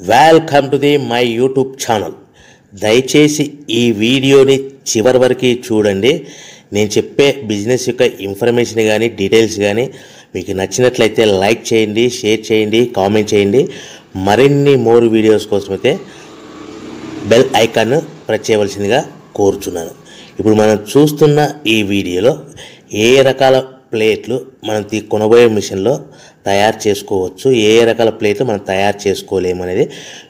Welcome to the my YouTube channel. దయచేసి ఈ వీడియోని చివరి వరకు చూడండి. నేను చెప్పే బిజినెస్ యొక్క ఇన్ఫర్మేషన్ కానీ డీటెయిల్స్ కానీ మీకు నచ్చినట్లయితే లైక్ చేయండి, షేర్ చేయండి, కామెంట్ చేయండి. మరిన్ని మోర్ వీడియోస్ కోసమైతే బెల్ ఐకాన్ ప్రెస్ చేయవలసిందిగా కోరుచున్నాను. ఇప్పుడు మనం చూస్తున్న ఈ వీడియోలో ఏ రకాల ప్లేట్లు మనం కొనబోయే మిషన్లో తయారు చేసుకోవచ్చు, ఏ రకాల ప్లేట్లు మనం తయారు చేసుకోలేము అనేది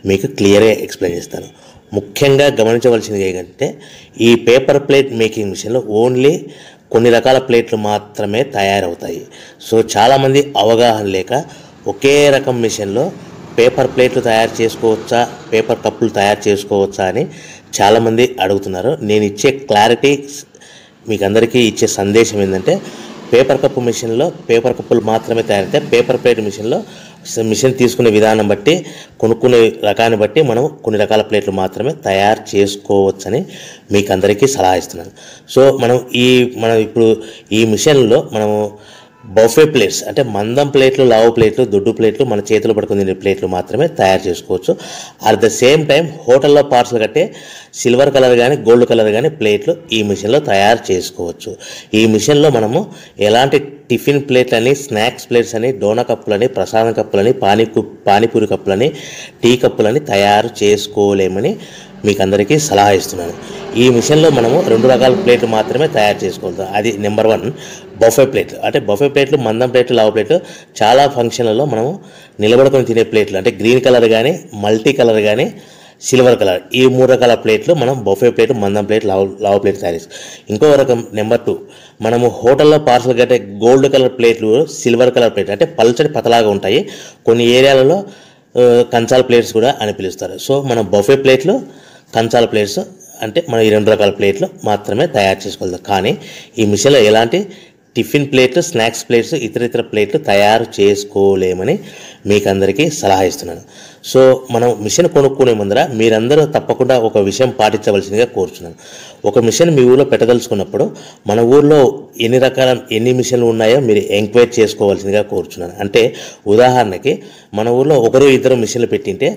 మీకు క్లియర్గా ఎక్స్ప్లెయిన్ చేస్తాను. ముఖ్యంగా గమనించవలసింది ఏంటంటే ఈ పేపర్ ప్లేట్ మేకింగ్ మిషన్లో ఓన్లీ కొన్ని రకాల ప్లేట్లు మాత్రమే తయారవుతాయి. సో చాలామంది అవగాహన లేక ఒకే రకం మిషన్లో పేపర్ ప్లేట్లు తయారు చేసుకోవచ్చా, పేపర్ కప్పులు తయారు చేసుకోవచ్చా అని చాలామంది అడుగుతున్నారు. నేను ఇచ్చే క్లారిటీ మీకు అందరికీ ఇచ్చే సందేశం ఏంటంటే పేపర్ కప్పు మిషన్లో పేపర్ కప్పులు మాత్రమే తయారైతే, పేపర్ ప్లేట్ మిషన్లో మిషన్ తీసుకునే విధానం బట్టి, కొనుక్కునే రకాన్ని బట్టి మనం కొన్ని రకాల ప్లేట్లు మాత్రమే తయారు చేసుకోవచ్చని మీకు అందరికీ సలహా ఇస్తున్నాను. సో మనం ఇప్పుడు ఈ మిషన్లో మనము బఫే ప్లేట్స్ అంటే మందం ప్లేట్లు, లావు ప్లేట్లు, దొడ్డు ప్లేట్లు, మన చేతిలో పట్టుకుని తినే ప్లేట్లు మాత్రమే తయారు చేసుకోవచ్చు. అట్ ద సేమ్ టైం హోటల్లో పార్సల్ కట్టే సిల్వర్ కలర్ కానీ గోల్డ్ కలర్ కానీ ప్లేట్లు ఈ మిషన్లో తయారు చేసుకోవచ్చు. ఈ మిషన్లో మనము ఎలాంటి టిఫిన్ ప్లేట్లని, స్నాక్స్ ప్లేట్స్ అని, డోనా కప్పులని, ప్రసాదం కప్పులని, పానీపూరి కప్పులని, టీ కప్పులని తయారు చేసుకోలేమని మీకు అందరికీ సలహా ఇస్తున్నాను. ఈ మిషన్లో మనము 2 రకాల ప్లేట్లు మాత్రమే తయారు చేసుకోగలుగుతాం. అది నెంబర్ 1 బఫే ప్లేట్లు. అంటే బఫే ప్లేట్లు, మందం ప్లేట్లు, లావు ప్లేట్లు చాలా ఫంక్షన్లలో మనము నిలబడుకొని తినే ప్లేట్లు అంటే గ్రీన్ కలర్ కానీ, మల్టీ కలర్ కానీ, సిల్వర్ కలర్, ఈ 3 రకాల ప్లేట్లు మనం బఫే ప్లేట్, మందం ప్లేట్, లావు ప్లేట్ తయారు చేస్తాం. ఇంకో రకం నెంబర్ 2 మనము హోటల్లో పార్సల్ కట్టే గోల్డ్ కలర్ ప్లేట్లు, సిల్వర్ కలర్ ప్లేట్ అంటే పల్చడి పతలాగా ఉంటాయి. కొన్ని ఏరియాలలో కంచాల ప్లేట్స్ కూడా అని పిలుస్తారు. సో మనం బఫే ప్లేట్లు, కంచాల ప్లేట్స్ అంటే మనం ఈ 2 రకాల ప్లేట్లు మాత్రమే తయారు చేసుకోగలుగుతాం. కానీ ఈ మిషన్లో ఎలాంటి టిఫిన్ ప్లేట్లు, స్నాక్స్ ప్లేట్స్, ఇతర ప్లేట్లు తయారు చేసుకోలేమని మీకు అందరికీ సలహా ఇస్తున్నాను. సో మనం మిషన్ కొనుక్కునే ముందర మీరందరూ తప్పకుండా ఒక విషయం పాటించవలసిందిగా కోరుచున్నాను. ఒక మిషన్ మీ ఊళ్ళో పెట్టదలుచుకున్నప్పుడు మన ఊళ్ళో ఎన్ని మిషన్లు ఉన్నాయో మీరు ఎంక్వైరీ చేసుకోవాల్సిందిగా కోరుచున్నాను. అంటే ఉదాహరణకి మన ఊళ్ళో 1-2 మిషన్లు పెట్టింటే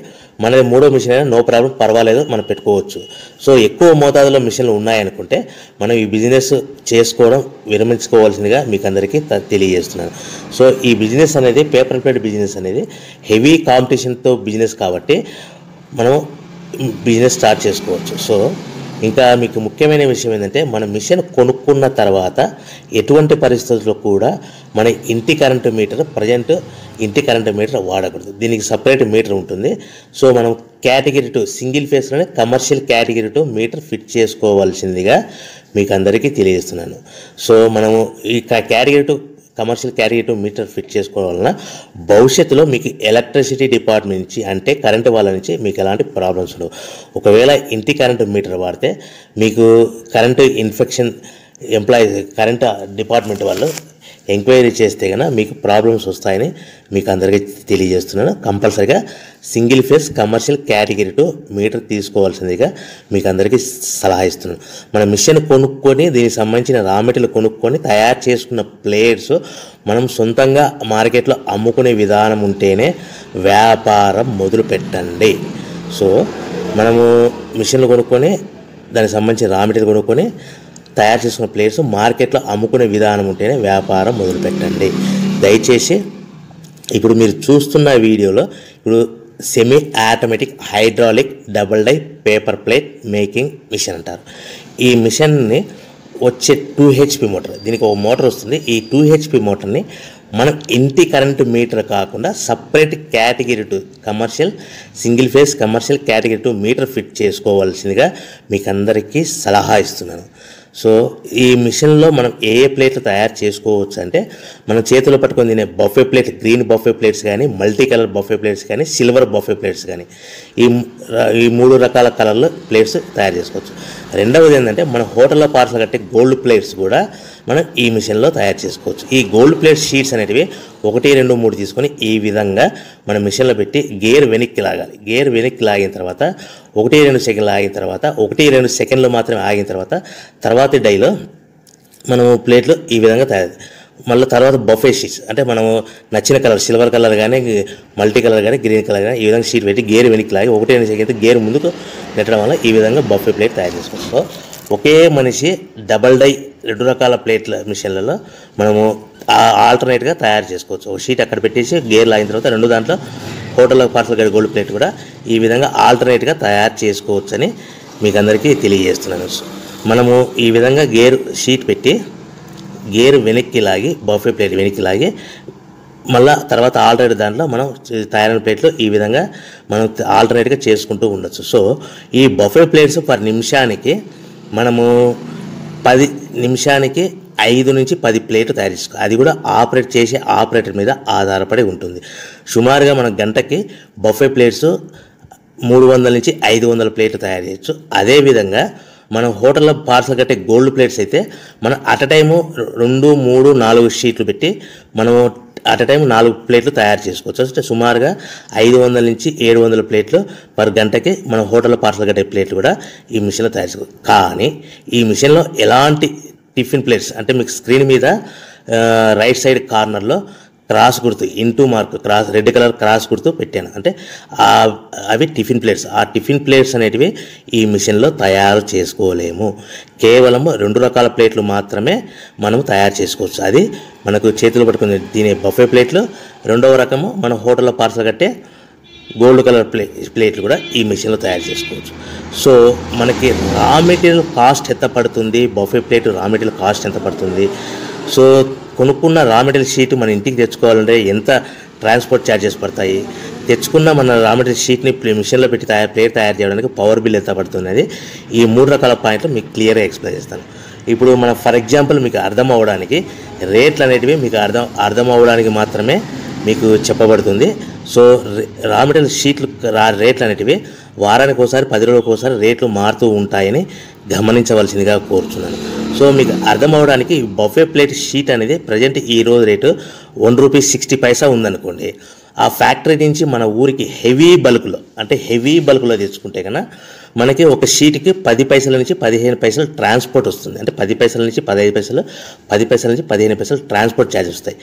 మనది 3వ మిషన్ అయినా నో ప్రాబ్లం, పర్వాలేదు, మనం పెట్టుకోవచ్చు. సో ఎక్కువ మోతాదులో మిషన్లు ఉన్నాయనుకుంటే మనం ఈ బిజినెస్ చేసుకోవడం విరమించుకోవాల్సిందిగా మీకు అందరికీ తెలియజేస్తున్నాను. సో ఈ బిజినెస్ అనేది, పేపర్ ప్లేట్ బిజినెస్ అనేది హెవీ కాంపిటీషన్తో బిజినెస్ కాబట్టి మనం బిజినెస్ స్టార్ట్ చేసుకోవచ్చు. సో ఇంకా మీకు ముఖ్యమైన విషయం ఏంటంటే మన మిషన్ కొనుక్కున్న తర్వాత ఎటువంటి పరిస్థితుల్లో కూడా మన ఇంటి కరెంటు మీటర్, ప్రజెంట్ ఇంటి కరెంటు మీటర్ వాడకూడదు. దీనికి సపరేట్ మీటర్ ఉంటుంది. సో మనం కేటగిరీ 2 సింగిల్ ఫేస్లోనే కమర్షియల్ కేటగిరీ 2 మీటర్ ఫిట్ చేసుకోవాల్సిందిగా మీకు అందరికీ తెలియజేస్తున్నాను. సో మనము ఈ category 2 commercial category 2 meter fit చేసుకోవడం వలన భవిష్యత్తులో మీకు ఎలక్ట్రిసిటీ డిపార్ట్మెంట్ నుంచి అంటే కరెంటు వాళ్ళ నుంచి మీకు ఎలాంటి ప్రాబ్లమ్స్ ఉండవు. ఒకవేళ ఇంటి కరెంటు మీటర్ వాడితే మీకు కరెంటు ఇన్ఫెక్షన్ కరెంటు డిపార్ట్మెంట్ వాళ్ళు ఎంక్వైరీ చేస్తే కనుక మీకు ప్రాబ్లమ్స్ వస్తాయని మీకు అందరికీ తెలియజేస్తున్నాను. కంపల్సరీగా single phase commercial category 2 meter తీసుకోవాల్సిందిగా మీకు అందరికీ సలహా ఇస్తున్నాను. మన మిషన్ కొనుక్కొని దీనికి సంబంధించిన రా మెటీరియల్ కొనుక్కొని తయారు చేసుకున్న ప్లేట్స్ మనం సొంతంగా మార్కెట్లో అమ్ముకునే విధానం ఉంటేనే వ్యాపారం మొదలు పెట్టండి. సో మనము మిషన్లు కొనుక్కొని దానికి సంబంధించిన రా మెటీరియల్ కొనుక్కొని తయారు చేసుకున్న ప్లేట్స్ మార్కెట్లో అమ్ముకునే విధానం ఉంటేనే వ్యాపారం మొదలుపెట్టండి. దయచేసి ఇప్పుడు మీరు చూస్తున్న వీడియోలో ఇప్పుడు semi automatic hydraulic double die paper plate making machine అంటారు. ఈ మిషన్ని వచ్చే 2 HP మోటార్, దీనికి ఒక మోటార్ వస్తుంది. ఈ 2 HP మోటార్ని మనం ఇంటి కరెంటు మీటర్ కాకుండా separate category 2 commercial single phase commercial category 2 meter fit చేసుకోవాల్సిందిగా మీకు అందరికీ సలహా ఇస్తున్నాను. సో ఈ మిషన్లో మనం ఏ ప్లేట్లు తయారు చేసుకోవచ్చు అంటే మనం చేతిలో పట్టుకొని తినే buffet plate, green buffet plates కానీ, మల్టీ కలర్ బఫే ప్లేట్స్ కానీ, సిల్వర్ బఫే ప్లేట్స్ కానీ, ఈ 3 రకాల కలర్లో ప్లేట్స్ తయారు చేసుకోవచ్చు. రెండవది ఏంటంటే మన హోటల్లో పార్సల్ కట్టే గోల్డ్ ప్లేట్స్ కూడా మనం ఈ మిషన్లో తయారు చేసుకోవచ్చు. ఈ గోల్డ్ ప్లేట్ షీట్స్ అనేటివి 1, 2, 3 తీసుకొని ఈ విధంగా మన మిషన్లో పెట్టి గేర్ వెనక్కి లాగాలి. గేర్ వెనక్కి లాగిన తర్వాత 1-2 సెకండ్లు ఆగిన తర్వాత 1-2 సెకండ్లు మాత్రమే ఆగిన తర్వాత తర్వాతి డైలో మనము ప్లేట్లు ఈ విధంగా తయారు మళ్ళీ తర్వాత బఫే షీట్స్ అంటే మనము నచ్చిన కలర్ సిల్వర్ కలర్ కానీ మల్టీ కలర్ కానీ గ్రీన్ కలర్ కానీ ఈ విధంగా షీట్ పెట్టి గేర్ వెనక్కి లాగి 1 సెకండ్ గేర్ ముందుకు నెట్టడం వల్ల ఈ విధంగా బఫే ప్లేట్ తయారు చేసుకోవచ్చు. సో ఒకే మనిషి డబల్ డై 2 రకాల ప్లేట్ల మిషన్లలో మనము ఆల్టర్నేట్గా తయారు చేసుకోవచ్చు. ఒక షీట్ అక్కడ పెట్టేసి గేర్ లాగిన తర్వాత 2 దాంట్లో హోటల్ పార్సల్ గడి గోల్డ్ ప్లేట్ కూడా ఈ విధంగా ఆల్టర్నేట్గా తయారు చేసుకోవచ్చు అని మీకు అందరికీ తెలియజేస్తున్నాను. మనము ఈ విధంగా గేర్ షీట్ పెట్టి గేర్ వెనక్కి లాగి బఫే ప్లేట్ వెనక్కి లాగి మళ్ళీ తర్వాత ఆల్టర్నేట్ దాంట్లో మనం తయారైన ప్లేట్లు ఈ విధంగా మనం ఆల్టర్నేట్గా చేసుకుంటూ ఉండొచ్చు. సో ఈ బఫే ప్లేట్స్ పర్ నిమిషానికి మనము 10 నిమిషానికి 5 నుంచి 10 ప్లేట్లు తయారు చేసుకోవాలి. అది కూడా ఆపరేట్ చేసే ఆపరేటర్ మీద ఆధారపడి ఉంటుంది. సుమారుగా మన గంటకి బఫే ప్లేట్స్ 300 నుంచి 500 ప్లేట్లు తయారు చేయొచ్చు. అదేవిధంగా మనం హోటల్లో పార్సల్ కట్టే గోల్డ్ ప్లేట్స్ అయితే మనం అట్ టైము 2, 3, 4 షీట్లు పెట్టి మనము అట్ టైం 4 ప్లేట్లు తయారు చేసుకోవచ్చు. అంటే సుమారుగా 500 నుంచి 700 ప్లేట్లు పర్ గంటకి మనం హోటల్లో పార్సల్ కట్టే ప్లేట్లు కూడా ఈ మిషన్లో తయారు చేసుకోవచ్చు. కానీ ఈ మిషన్లో ఎలాంటి టిఫిన్ ప్లేట్స్ అంటే మీకు స్క్రీన్ మీద రైట్ సైడ్ కార్నర్లో క్రాస్ గుర్తు into mark cross red colour cross గుర్తు పెట్టాను. అంటే అవి టిఫిన్ ప్లేట్స్. ఆ టిఫిన్ ప్లేట్స్ అనేటివి ఈ మిషన్లో తయారు చేసుకోలేము. కేవలం 2 రకాల ప్లేట్లు మాత్రమే మనం తయారు చేసుకోవచ్చు. అది మనకు చేతులు పట్టుకుని తినే బఫే ప్లేట్లు, 2వ రకము మన హోటల్లో పార్సల్ కట్టే గోల్డ్ కలర్ ప్లేట్లు కూడా ఈ మిషన్లో తయారు చేసుకోవచ్చు. సో మనకి రా మెటీరియల్ కాస్ట్ ఎంత పడుతుంది, buffet plate raw material cost ఎంత పడుతుంది, సో కొనుక్కున్న రా మెటీరియల్ షీట్ మన ఇంటికి తెచ్చుకోవాలంటే ఎంత ట్రాన్స్పోర్ట్ ఛార్జెస్ పడతాయి, తెచ్చుకున్న మన రా మెటీరియల్ షీట్ని మిషన్లో పెట్టి ప్లేట్ తయారు చేయడానికి పవర్ బిల్ ఎంత పడుతుంది అనేది ఈ 3 రకాల పాయింట్లు మీకు క్లియర్గా ఎక్స్ప్లెయిన్ చేస్తాను. ఇప్పుడు మన ఫర్ ఎగ్జాంపుల్ మీకు అర్థం అవ్వడానికి రేట్లు అనేటివి మీకు అర్థం అవ్వడానికి మాత్రమే మీకు చెప్పబడుతుంది. సో రా మెటీరియల్ షీట్లు రేట్లు అనేటివి వారానికి ఒకసారి 10 రోజులకు ఒకసారి రేట్లు మారుతూ ఉంటాయని గమనించవలసిందిగా కోరుతున్నాను. సో మీకు అర్థం అవ్వడానికి బఫే ప్లేట్ షీట్ అనేది ప్రజెంట్ ఈరోజు రేటు ₹1.60 ఉందనుకోండి. ఆ ఫ్యాక్టరీ నుంచి మన ఊరికి హెవీ బల్క్లో తెచ్చుకుంటే కన్నా మనకి ఒక షీట్కి 10 పైసల నుంచి 15 పైసలు ట్రాన్స్పోర్ట్ వస్తుంది. అంటే 10 పైసల నుంచి 15 పైసలు, 10 పైసల నుంచి 15 పైసలు ట్రాన్స్పోర్ట్ ఛార్జెస్ వస్తాయి.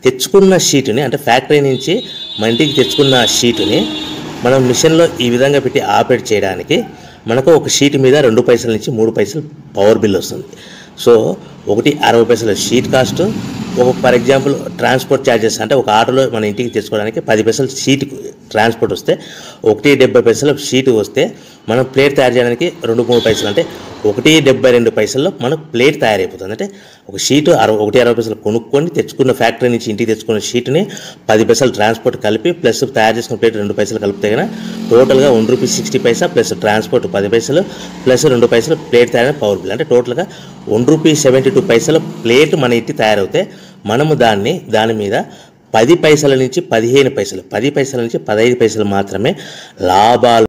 తెచ్చుకున్న షీటుని అంటే ఫ్యాక్టరీ నుంచి మన ఇంటికి తెచ్చుకున్న షీటుని మనం మిషన్లో ఈ విధంగా పెట్టి ఆపరేట్ చేయడానికి మనకు ఒక షీట్ మీద 2 పైసల నుంచి 3 పైసలు పవర్ బిల్ వస్తుంది. సో ఒకటి 60 పైసల షీట్ కాస్ట్, ఒక ఫర్ ఎగ్జాంపుల్ ట్రాన్స్పోర్ట్ ఛార్జెస్ అంటే ఒక ఆటోలో మన ఇంటికి తెచ్చుకోవడానికి 10 పైసలు షీట్ ట్రాన్స్పోర్ట్ వస్తే, 1.70 పైసలు షీట్ వస్తే మనం ప్లేట్ తయారు చేయడానికి 2-3 పైసలు అంటే 1.72 పైసల్లో మన ప్లేట్ తయారైపోతుంది. అంటే ఒక షీటు 1.60 పైసలు కొనుక్కొని తెచ్చుకున్న ఫ్యాక్టరీ నుంచి ఇంటికి తెచ్చుకున్న షీట్ని 10 పైసలు ట్రాన్స్పోర్ట్ కలిపి ప్లస్ తయారు చేసుకున్న ప్లేట్ 2 పైసలు కలిపితే కన్నా టోటల్గా ₹1.60 ప్లస్ ట్రాన్స్పోర్ట్ 10 పైసలు ప్లస్ 2 పైసలు ప్లేట్ తయారైన పవర్ బిల్ అంటే టోటల్గా ₹1.72 ప్లేట్ మన ఇంటి తయారవుతే మనము దాని మీద 10 పైసల నుంచి 15 పైసలు, 10 పైసల నుంచి 15 పైసలు మాత్రమే లాభాలు